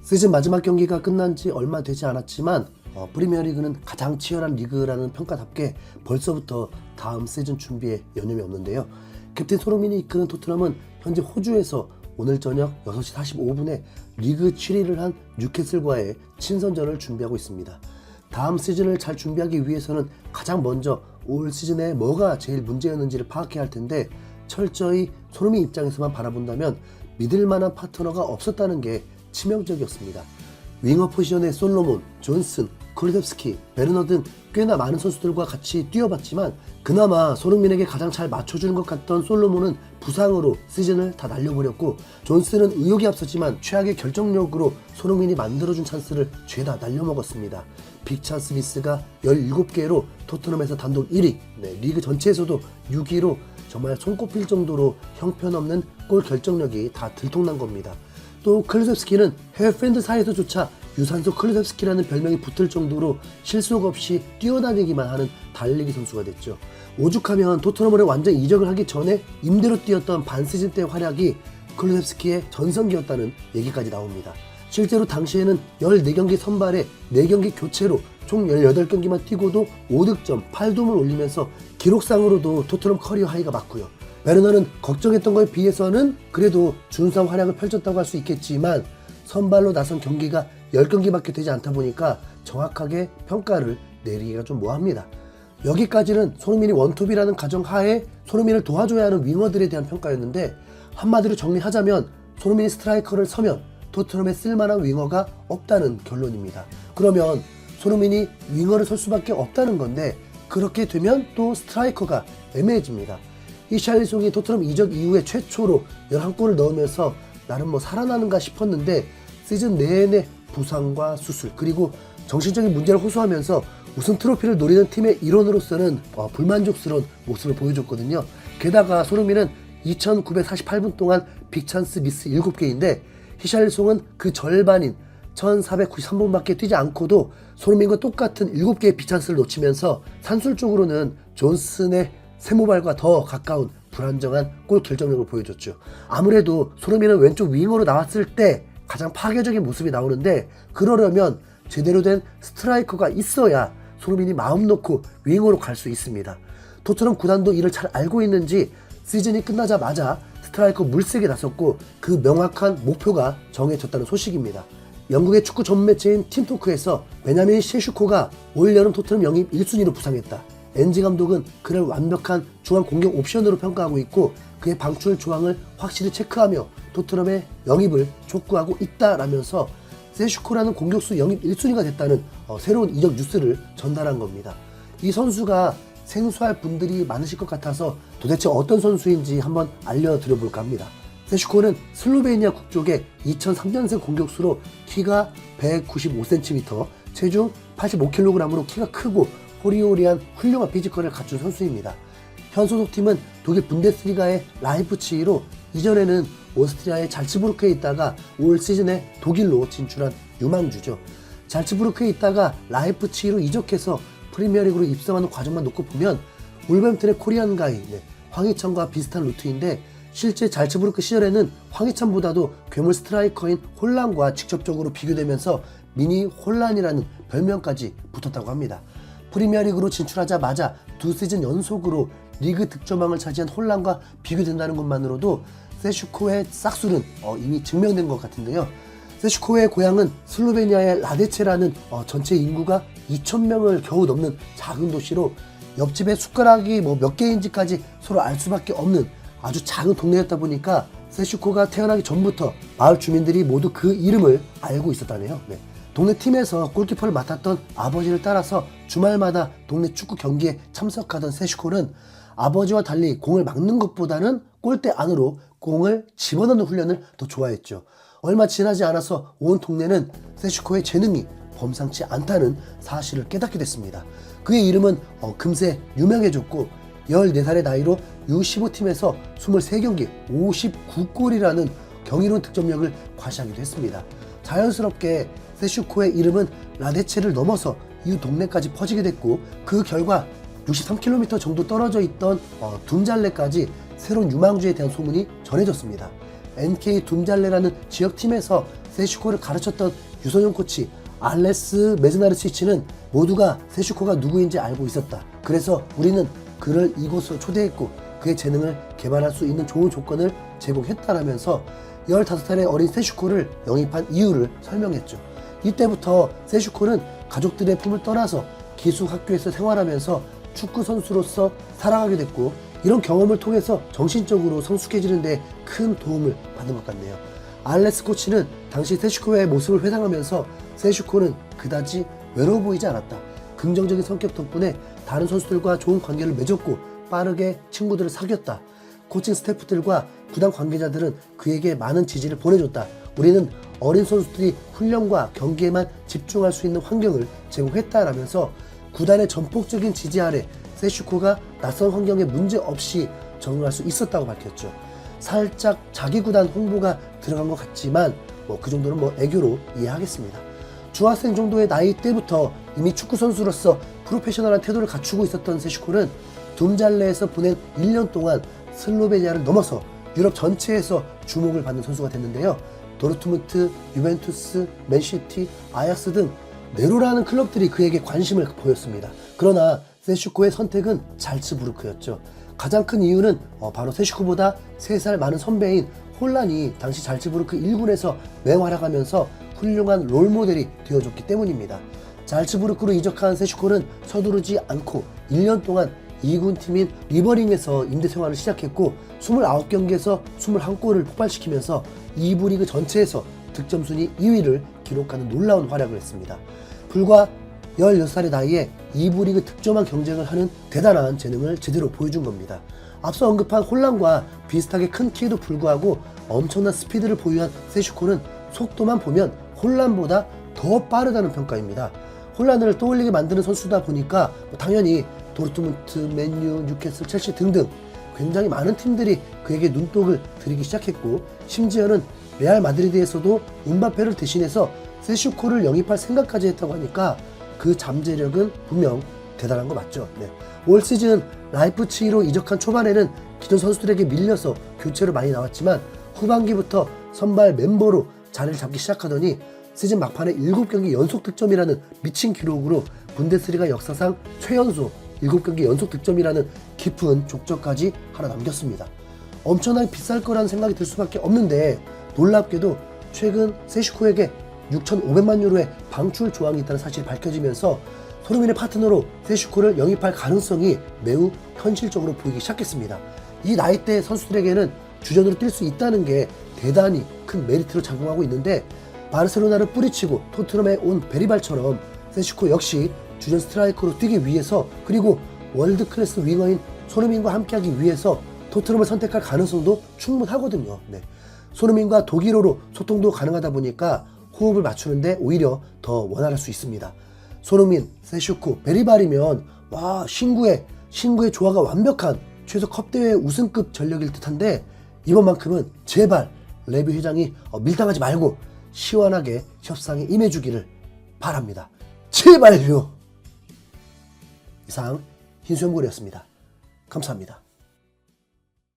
시즌 마지막 경기가 끝난 지 얼마 되지 않았지만 프리미어리그는 가장 치열한 리그라는 평가답게 벌써부터 다음 시즌 준비에 여념이 없는데요. 캡틴 손흥민이 이끄는 토트넘은 현재 호주에서 오늘 저녁 6시 45분에 리그 7위를 한 뉴캐슬과의 친선전을 준비하고 있습니다. 다음 시즌을 잘 준비하기 위해서는 가장 먼저 올 시즌에 뭐가 제일 문제였는지를 파악해야 할 텐데, 철저히 손흥민 입장에서만 바라본다면 믿을 만한 파트너가 없었다는 게 치명적이었습니다. 윙어 포지션의 솔로몬, 존슨, 쿨루셉스키, 베르너 등 꽤나 많은 선수들과 같이 뛰어봤지만 그나마 손흥민에게 가장 잘 맞춰주는 것 같던 솔로몬은 부상으로 시즌을 다 날려버렸고, 존슨은 의욕이 앞섰지만 최악의 결정력으로 손흥민이 만들어준 찬스를 죄다 날려먹었습니다. 빅찬스 미스가 17개로 토트넘에서 단독 1위, 리그 전체에서도 6위로 정말 손꼽힐 정도로 형편없는 골 결정력이 다 들통난 겁니다. 또 클루셉스키는 해외 팬들 사이에서조차 유산소 클루셉스키라는 별명이 붙을 정도로 실속 없이 뛰어다니기만 하는 달리기 선수가 됐죠. 오죽하면 토트넘으로 완전 이적을 하기 전에 임대로 뛰었던 반시즌 때 활약이 클루셉스키의 전성기였다는 얘기까지 나옵니다. 실제로 당시에는 14경기 선발에 4경기 교체로 총 18경기만 뛰고도 5득점, 8도움을 올리면서 기록상으로도 토트넘 커리어 하이가 맞고요. 베르너는 걱정했던 거에 비해서는 그래도 준수한 활약을 펼쳤다고 할 수 있겠지만 선발로 나선 경기가 10경기밖에 되지 않다 보니까 정확하게 평가를 내리기가 좀 뭐합니다. 여기까지는 손흥민이 원톱이라는 가정하에 손흥민을 도와줘야 하는 윙어들에 대한 평가였는데, 한마디로 정리하자면 손흥민이 스트라이커를 서면 토트넘에 쓸만한 윙어가 없다는 결론입니다. 그러면 손흥민이 윙어를 설 수밖에 없다는 건데, 그렇게 되면 또 스트라이커가 애매해집니다. 히샬리송이 토트넘 이적 이후에 최초로 11골을 넣으면서 나름 살아나는가 싶었는데 시즌 내내 부상과 수술 그리고 정신적인 문제를 호소하면서 우승 트로피를 노리는 팀의 일원으로서는 불만족스러운 모습을 보여줬거든요. 게다가 손흥민은 2948분 동안 빅찬스 미스 7개인데 히샬리송은 그 절반인 1493분밖에 뛰지 않고도 손흥민과 똑같은 7개의 빅찬스를 놓치면서 산술적으로는 존슨의 세모발과 더 가까운 불안정한 골 결정력을 보여줬죠. 아무래도 손흥민은 왼쪽 윙어로 나왔을 때 가장 파괴적인 모습이 나오는데, 그러려면 제대로 된 스트라이커가 있어야 손흥민이 마음 놓고 윙어로 갈 수 있습니다. 토트넘 구단도 이를 잘 알고 있는지 시즌이 끝나자마자 스트라이커 물색에 나섰고 그 명확한 목표가 정해졌다는 소식입니다. 영국의 축구 전문 매체인 팀토크에서 베냐민 셰슈코가 올 여름 토트넘 영입 1순위로 부상했다. 엔지 감독은 그를 완벽한 중앙 공격 옵션으로 평가하고 있고 그의 방출 조항을 확실히 체크하며 토트넘의 영입을 촉구하고 있다라면서 세슈코라는 공격수 영입 1순위가 됐다는 새로운 이적 뉴스를 전달한 겁니다. 이 선수가 생소할 분들이 많으실 것 같아서 도대체 어떤 선수인지 한번 알려드려 볼까 합니다. 세슈코는 슬로베니아 국적의 2003년생 공격수로 키가 195cm, 체중 85kg으로 키가 크고 호리호리한 훌륭한 피지컬을 갖춘 선수입니다. 현 소속팀은 독일 분데스리가의 라이프치히로 이전에는 오스트리아의 잘츠부르크에 있다가 올 시즌에 독일로 진출한 유망주죠. 잘츠부르크에 있다가 라이프치히로 이적해서 프리미어리그로 입성하는 과정만 놓고 보면 울버햄튼의 코리안 가이, 황희찬과 비슷한 루트인데 실제 잘츠부르크 시절에는 황희찬보다도 괴물 스트라이커인 홀란과 직접적으로 비교되면서 미니 홀란이라는 별명까지 붙었다고 합니다. 프리미어리그로 진출하자마자 2시즌 연속으로 리그 득점왕을 차지한 홀란과 비교된다는 것만으로도 세슈코의 싹술은 이미 증명된 것 같은데요. 세슈코의 고향은 슬로베니아의 라데체라는 전체 인구가 2,000명을 겨우 넘는 작은 도시로 옆집에 숟가락이 몇 개인지까지 서로 알 수밖에 없는 아주 작은 동네였다 보니까 세슈코가 태어나기 전부터 마을 주민들이 모두 그 이름을 알고 있었다네요. 동네 팀에서 골키퍼를 맡았던 아버지를 따라서 주말마다 동네 축구 경기에 참석하던 세슈코는 아버지와 달리 공을 막는 것보다는 골대 안으로 공을 집어넣는 훈련을 더 좋아했죠. 얼마 지나지 않아서 온 동네는 세슈코의 재능이 범상치 않다는 사실을 깨닫게 됐습니다. 그의 이름은 금세 유명해졌고 14살의 나이로 U15팀에서 23경기 59골이라는 경이로운 득점력을 과시하기도 했습니다. 자연스럽게 세슈코의 이름은 라데체를 넘어서 이웃 동네까지 퍼지게 됐고 그 결과 63km 정도 떨어져 있던 둠잘레까지 새로운 유망주에 대한 소문이 전해졌습니다. NK 둠잘레라는 지역팀에서 세슈코를 가르쳤던 유소년 코치 알레스 메즈나르치치는 모두가 세슈코가 누구인지 알고 있었다. 그래서 우리는 그를 이곳으로 초대했고 그의 재능을 개발할 수 있는 좋은 조건을 제공했다라면서 15살의 어린 세슈코를 영입한 이유를 설명했죠. 이때부터 세슈코는 가족들의 품을 떠나서 기숙학교에서 생활하면서 축구 선수로서 살아가게 됐고 이런 경험을 통해서 정신적으로 성숙해지는 데 큰 도움을 받은 것 같네요. 알레스 코치는 당시 세슈코의 모습을 회상하면서 세슈코는 그다지 외로워 보이지 않았다. 긍정적인 성격 덕분에 다른 선수들과 좋은 관계를 맺었고 빠르게 친구들을 사귀었다. 코칭 스태프들과 구단 관계자들은 그에게 많은 지지를 보내줬다. 우리는 어린 선수들이 훈련과 경기에만 집중할 수 있는 환경을 제공했다라면서 구단의 전폭적인 지지 아래 세슈코가 낯선 환경에 문제 없이 적응할 수 있었다고 밝혔죠. 살짝 자기 구단 홍보가 들어간 것 같지만 그 정도는 애교로 이해하겠습니다. 중학생 정도의 나이 때부터 이미 축구 선수로서 프로페셔널한 태도를 갖추고 있었던 세슈코는 둠잘레에서 보낸 1년 동안 슬로베니아를 넘어서 유럽 전체에서 주목을 받는 선수가 됐는데요. 도르트문트, 유벤투스, 맨시티, 아약스 등 네로라는 클럽들이 그에게 관심을 보였습니다. 그러나 세슈코의 선택은 잘츠부르크였죠. 가장 큰 이유는 바로 세슈코보다 3살 많은 선배인 홀란이 당시 잘츠부르크 1군에서 맹활약하면서 훌륭한 롤모델이 되어줬기 때문입니다. 잘츠부르크로 이적한 세슈코는 서두르지 않고 1년 동안 2군 팀인 리버링에서 임대 생활을 시작했고 29경기에서 21골을 폭발시키면서 2부 리그 전체에서 득점 순위 2위를 기록하는 놀라운 활약을 했습니다. 불과 16살의 나이에 2부 리그 득점왕 경쟁을 하는 대단한 재능을 제대로 보여준 겁니다. 앞서 언급한 홀란과 비슷하게 큰 키에도 불구하고 엄청난 스피드를 보유한 세슈코는 속도만 보면 홀란보다 더 빠르다는 평가입니다. 홀란을 떠올리게 만드는 선수다 보니까 당연히 도르트문트, 맨유, 뉴캐슬, 첼시 등등 굉장히 많은 팀들이 그에게 눈독을 들이기 시작했고 심지어는 레알 마드리드에서도 음바페를 대신해서 세슈코를 영입할 생각까지 했다고 하니까 그 잠재력은 분명 대단한 거 맞죠? 네. 올 시즌 라이프치히로 이적한 초반에는 기존 선수들에게 밀려서 교체로 많이 나왔지만 후반기부터 선발 멤버로 자리를 잡기 시작하더니 시즌 막판에 7경기 연속 득점이라는 미친 기록으로 분데스리가 역사상 최연소 7경기 연속 득점이라는 깊은 족적까지 하나 남겼습니다. 엄청나게 비쌀 거라는 생각이 들 수밖에 없는데 놀랍게도 최근 세슈코에게 6,500만 유로의 방출 조항이 있다는 사실이 밝혀지면서 손흥민의 파트너로 세슈코를 영입할 가능성이 매우 현실적으로 보이기 시작했습니다. 이 나이대 선수들에게는 주전으로 뛸 수 있다는 게 대단히 큰 메리트로 작용하고 있는데 바르셀로나를 뿌리치고 토트넘에 온 베리발처럼 세슈코 역시 주전 스트라이커로 뛰기 위해서 그리고 월드 클래스 윙어인 손흥민과 함께하기 위해서 토트넘을 선택할 가능성도 충분하거든요. 네. 손흥민과 독일어로 소통도 가능하다 보니까 호흡을 맞추는데 오히려 더 원활할 수 있습니다. 손흥민, 세슈코, 베리발이면 신구의 조화가 완벽한 최소 컵대회 우승급 전력일 듯한데 이번만큼은 제발 레비 회장이 밀당하지 말고 시원하게 협상에 임해주기를 바랍니다. 제발요. 이상 흰수염고리였습니다. 감사합니다.